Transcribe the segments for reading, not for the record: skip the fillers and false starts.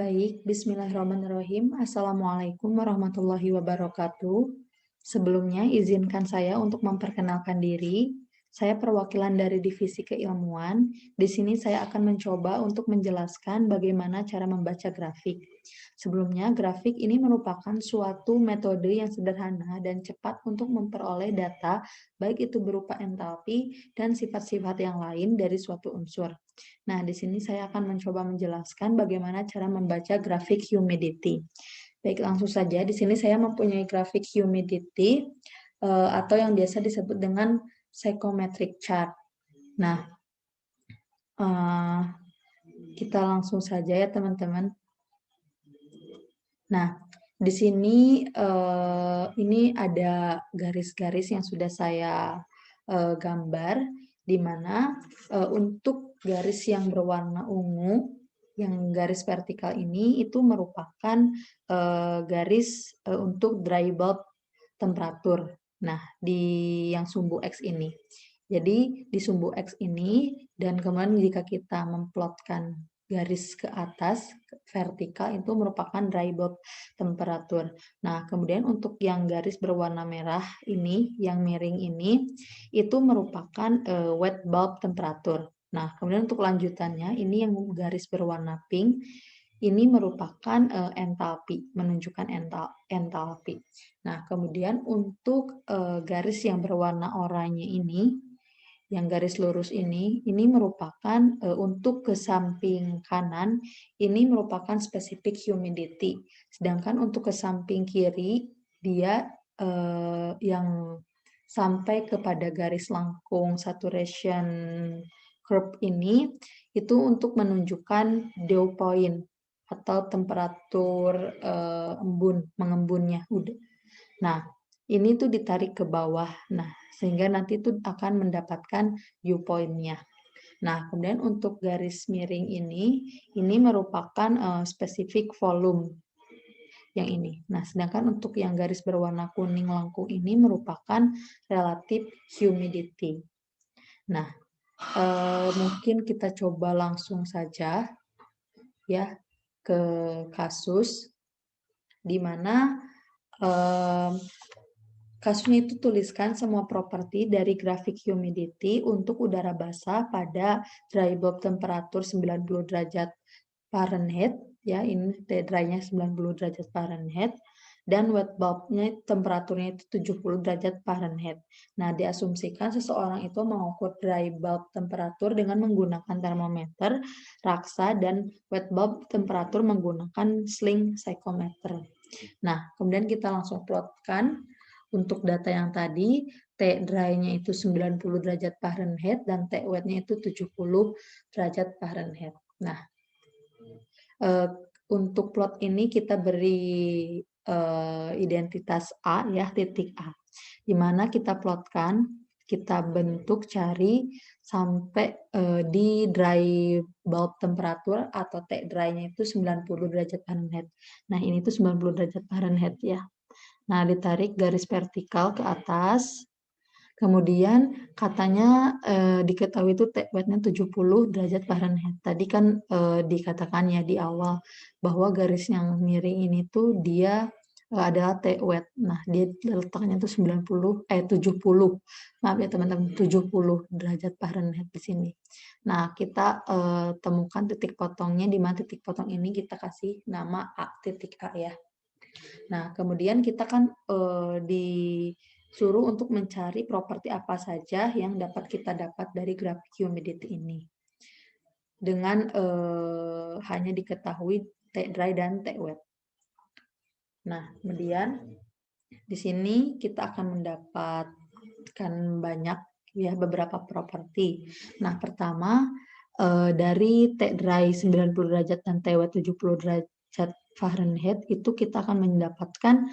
Baik, bismillahirrahmanirrahim. Assalamualaikum warahmatullahi wabarakatuh. Sebelumnya, izinkan saya untuk memperkenalkan diri. Saya perwakilan dari Divisi Keilmuan. Di sini saya akan mencoba untuk menjelaskan bagaimana cara membaca grafik. Sebelumnya, grafik ini merupakan suatu metode yang sederhana dan cepat untuk memperoleh data, baik itu berupa entalpi dan sifat-sifat yang lain dari suatu unsur. Nah, di sini saya akan mencoba menjelaskan bagaimana cara membaca grafik humidity. Baik, langsung saja. Di sini saya mempunyai grafik humidity atau yang biasa disebut dengan psychometric chart. Nah, kita langsung saja ya teman-teman. Nah, di sini ini ada garis-garis yang sudah saya gambar, di mana untuk garis yang berwarna ungu, yang garis vertikal ini itu merupakan garis untuk dry bulb temperatur. Nah, di yang sumbu X ini. Jadi, di sumbu X ini, dan kemudian jika kita memplotkan garis ke atas, vertikal, itu merupakan dry bulb temperatur. Nah, kemudian untuk yang garis berwarna merah ini, yang miring ini, itu merupakan wet bulb temperatur. Nah, kemudian untuk lanjutannya, ini yang garis berwarna pink, ini merupakan entalpi, menunjukkan entalpi. Nah, kemudian untuk garis yang berwarna oranye ini, yang garis lurus ini merupakan untuk ke samping kanan, ini merupakan specific humidity. Sedangkan untuk ke samping kiri, dia yang sampai kepada garis lengkung saturation curve ini, itu untuk menunjukkan dew point atau temperatur mengembunnya. Nah, ini tuh ditarik ke bawah. Nah, sehingga nanti tuh akan mendapatkan dew point-nya. Nah, kemudian untuk garis miring ini merupakan spesifik volume yang ini. Nah, sedangkan untuk yang garis berwarna kuning lengkung ini merupakan relative humidity. Nah, mungkin kita coba langsung saja ya ke kasus di mana kasusnya itu tuliskan semua properti dari grafik humidity untuk udara basah pada dry bulb temperatur 90 derajat Fahrenheit, ya ini dry-nya 90 derajat Fahrenheit, dan wet bulb-nya temperaturnya itu 70 derajat Fahrenheit. Nah, diasumsikan seseorang itu mengukur dry bulb temperatur dengan menggunakan termometer, raksa, dan wet bulb temperatur menggunakan sling psychometer. Nah, kemudian kita langsung plotkan untuk data yang tadi, T dry-nya itu 90 derajat Fahrenheit dan T wet-nya itu 70 derajat Fahrenheit. Nah, untuk plot ini kita beri identitas A ya, titik A. Di mana kita plotkan, kita bentuk cari sampai di dry bulb temperatur atau T dry-nya itu 90 derajat Fahrenheit. Nah, ini tuh 90 derajat Fahrenheit ya. Nah, ditarik garis vertikal ke atas. Kemudian katanya diketahui itu T wet-nya 70 derajat Fahrenheit. Tadi kan dikatakan ya di awal bahwa garis yang miring ini tuh dia adalah T wet. Nah, dia letaknya tuh 70. Maaf ya teman-teman, 70 derajat Fahrenheit di sini. Nah, kita temukan titik potongnya, di mana titik potong ini kita kasih nama A, titik A ya. Nah, kemudian kita kan disuruh untuk mencari properti apa saja yang dapat kita dapat dari grafik humidity ini. Dengan hanya diketahui T dry dan T wet. Nah, kemudian di sini kita akan mendapatkan banyak ya beberapa properti. Nah, pertama dari T dry 90 derajat dan T wet 70 derajat Fahrenheit itu kita akan mendapatkan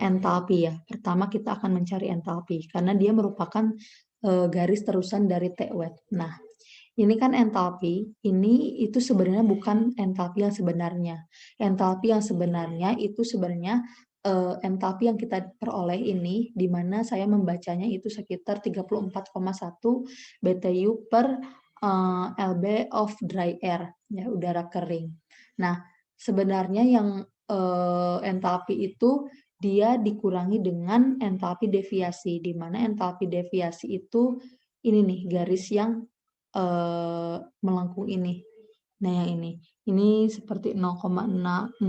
entalpi ya. Pertama kita akan mencari entalpi karena dia merupakan garis terusan dari T wet. Nah, ini kan entalpi, ini itu sebenarnya bukan entalpi yang sebenarnya. Entalpi yang sebenarnya itu sebenarnya entalpi yang kita peroleh ini, di mana saya membacanya itu sekitar 34,1 BTU per LB of dry air, ya udara kering. Nah, sebenarnya yang, entalpi itu dia dikurangi dengan entalpi deviasi, di mana entalpi deviasi itu ini nih, garis yang, melengkung ini. Nah, yang ini seperti 0,06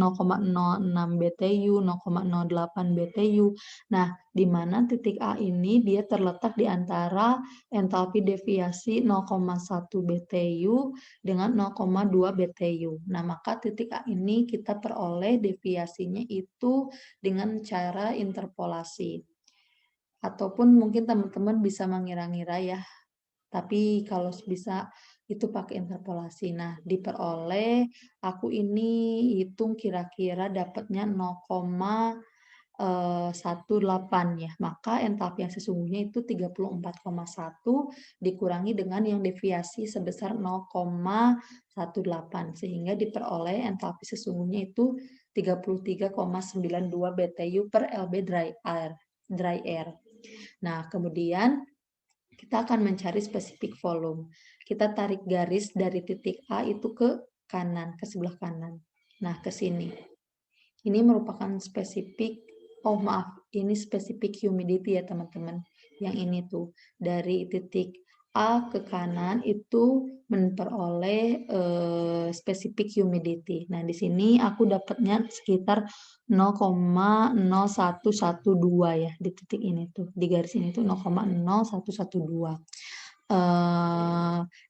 BTU, 0,08 BTU. Nah, di mana titik A ini dia terletak di antara entalpi deviasi 0,1 BTU dengan 0,2 BTU. Nah, maka titik A ini kita peroleh deviasinya itu dengan cara interpolasi. Ataupun mungkin teman-teman bisa mengira-ngira ya, tapi kalau bisa itu pakai interpolasi. Nah, diperoleh aku ini hitung kira-kira dapatnya 0,18 ya. Maka entalpi yang sesungguhnya itu 34,1 dikurangi dengan yang deviasi sebesar 0,18 sehingga diperoleh entalpi sesungguhnya itu 33,92 BTU per LB dry air. Nah, kemudian kita akan mencari spesifik volume. Kita tarik garis dari titik A itu ke kanan, ke sebelah kanan. Nah, ke sini. Ini merupakan spesifik, oh maaf, ini spesifik humidity ya teman-teman. Yang ini tuh, dari titik A ke kanan itu memperoleh spesifik humidity. Nah, di sini aku dapatnya sekitar 0,0112 ya di titik ini tuh. Di garis ini tuh 0,0112.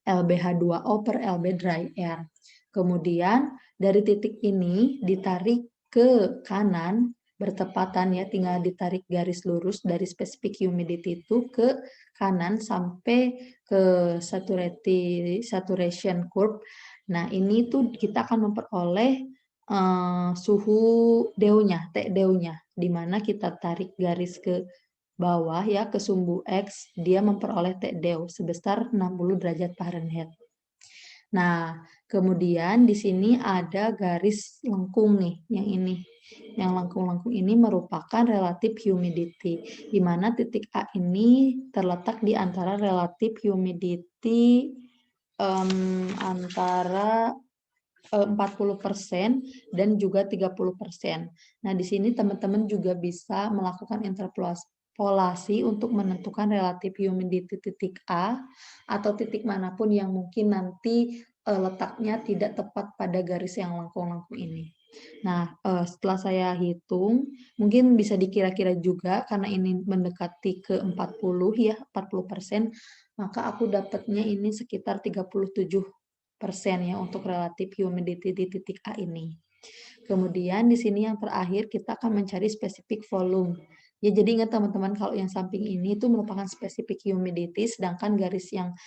LBH2O per LB dry air. Kemudian dari titik ini ditarik ke kanan bertepatan ya, tinggal ditarik garis lurus dari specific humidity itu ke kanan sampai ke saturation curve. Nah, ini tuh kita akan memperoleh suhu DEU-nya, TDEU-nya, di mana kita tarik garis ke bawah ya, ke sumbu X, dia memperoleh TDEU sebesar 60 derajat Fahrenheit. Nah, kemudian di sini ada garis lengkung nih, yang ini. Yang lengkung-lengkung ini merupakan relative humidity, di mana titik A ini terletak di antara relative humidity antara 40% dan juga 30%. Nah, di sini teman-teman juga bisa melakukan interpolasi untuk menentukan relative humidity titik A atau titik manapun yang mungkin nanti letaknya tidak tepat pada garis yang lengkung-lengkung ini. Nah, setelah saya hitung, mungkin bisa dikira-kira juga karena ini mendekati ke 40 ya, 40%, maka aku dapatnya ini sekitar 37% ya untuk relative humidity di titik A ini. Kemudian di sini yang terakhir kita akan mencari spesifik volume. Ya, jadi ingat teman-teman kalau yang samping ini itu merupakan spesifik humidity, sedangkan garis yang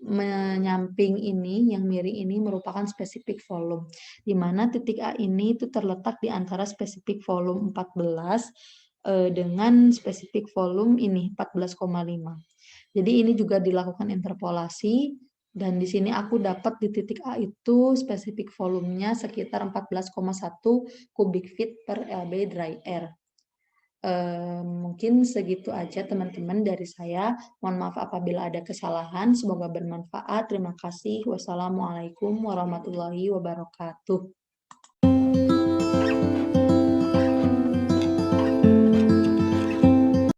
menyamping ini, yang miring ini merupakan spesifik volume. Di mana titik A ini itu terletak di antara spesifik volume 14 dengan spesifik volume ini 14,5. Jadi ini juga dilakukan interpolasi dan di sini aku dapat di titik A itu spesifik volumenya sekitar 14,1 kubik feet per LB dry air. Mungkin segitu aja teman-teman dari saya. Mohon maaf apabila ada kesalahan. Semoga bermanfaat. Terima kasih. Wassalamualaikum warahmatullahi wabarakatuh.